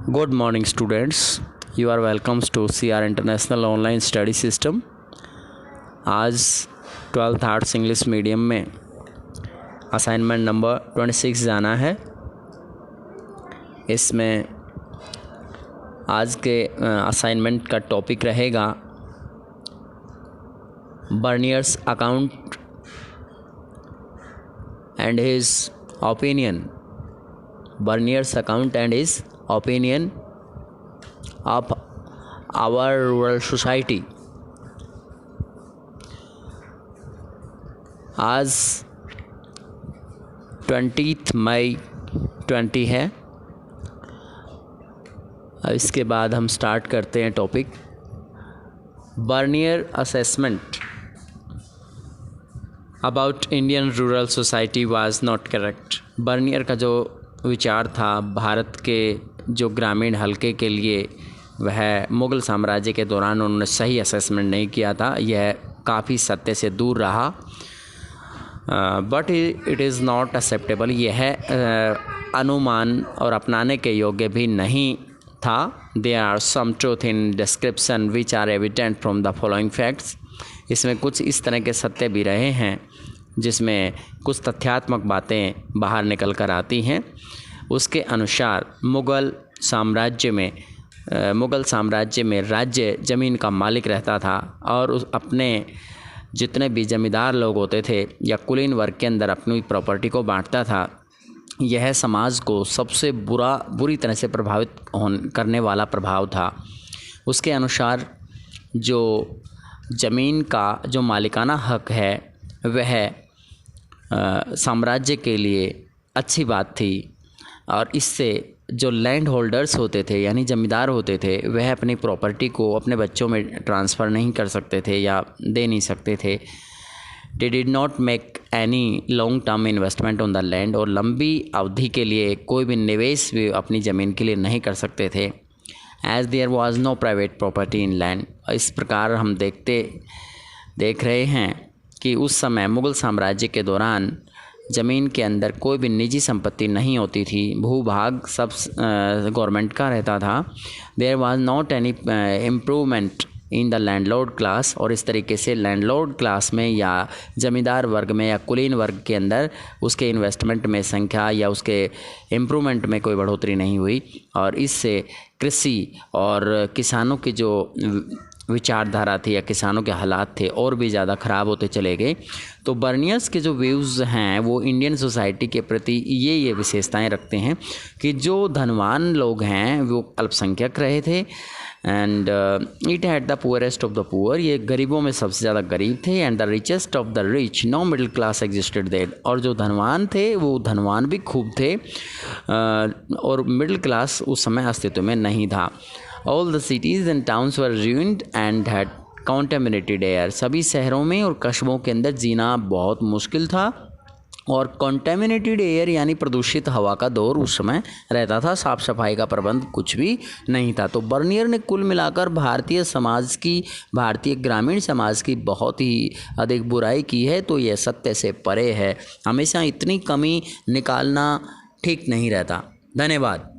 Good morning, students. You are welcome to CR International Online Study System. आज 12th arts English medium में assignment number 26 जाना है। इसमें आज के असाइनमेंट का टॉपिक रहेगा Bernier's account and his opinion. Bernier's account and his opinion of our rural society। आज 20 मई 20 है। अब इसके बाद हम स्टार्ट करते हैं topic. Bernier assessment about Indian rural society was not correct. Bernier का जो विचार था भारत के जो ग्रामीण हलके के लिए, वह मुग़ल साम्राज्य के दौरान उन्होंने सही असेसमेंट नहीं किया था। यह काफ़ी सत्य से दूर रहा। But it is not acceptable. यह अनुमान और अपनाने के योग्य भी नहीं था। There are some truth in description which are evident from the following facts. इसमें कुछ इस तरह के सत्य भी रहे हैं जिसमें कुछ तथ्यात्मक बातें बाहर निकल कर आती हैं। उसके अनुसार मुग़ल साम्राज्य में राज्य ज़मीन का मालिक रहता था और अपने जितने भी ज़मींदार लोग होते थे या कुलीन वर्ग के अंदर अपनी प्रॉपर्टी को बांटता था। यह समाज को सबसे बुरी तरह से प्रभावित करने वाला प्रभाव था। उसके अनुसार जो ज़मीन का जो मालिकाना हक है वह साम्राज्य के लिए अच्छी बात थी और इससे जो लैंड होल्डर्स होते थे यानी ज़मींदार होते थे वह अपनी प्रॉपर्टी को अपने बच्चों में ट्रांसफ़र नहीं कर सकते थे या दे नहीं सकते थे। They did not make any long term investment on the land. और लंबी अवधि के लिए कोई भी निवेश भी अपनी ज़मीन के लिए नहीं कर सकते थे। As there was no private property in land. इस प्रकार हम देख रहे हैं कि उस समय मुग़ल साम्राज्य के दौरान ज़मीन के अंदर कोई भी निजी संपत्ति नहीं होती थी। भूभाग सब गवर्नमेंट का रहता था। There was not any improvement in the landlord class. और इस तरीके से लैंडलॉर्ड क्लास में या ज़मींदार वर्ग में या कुलीन वर्ग के अंदर उसके इन्वेस्टमेंट में संख्या या उसके इम्प्रूवमेंट में कोई बढ़ोतरी नहीं हुई। और इससे कृषि और किसानों की जो विचारधारा थी या किसानों के हालात थे और भी ज़्यादा ख़राब होते चले गए। तो बर्नियर्स के जो व्यूज़ हैं वो इंडियन सोसाइटी के प्रति ये विशेषताएं रखते हैं कि जो धनवान लोग हैं वो अल्पसंख्यक रहे थे and it had the poorest of the poor. ये गरीबों में सबसे ज़्यादा गरीब थे। And the richest of the rich, no middle class existed there. और जो धनवान थे वो धनवान भी खूब थे और मिडिल क्लास उस समय अस्तित्व में नहीं था। All the cities and towns were ruined and had contaminated air। सभी शहरों में और कस्बों के अंदर जीना बहुत मुश्किल था और कॉन्टेमिनेटेड एयर यानी प्रदूषित हवा का दौर उस समय रहता था। साफ़ सफाई का प्रबंध कुछ भी नहीं था। तो बर्नियर ने कुल मिलाकर भारतीय ग्रामीण समाज की बहुत ही अधिक बुराई की है। तो यह सत्य से परे है। हमेशा इतनी कमी निकालना ठीक नहीं रहता। धन्यवाद।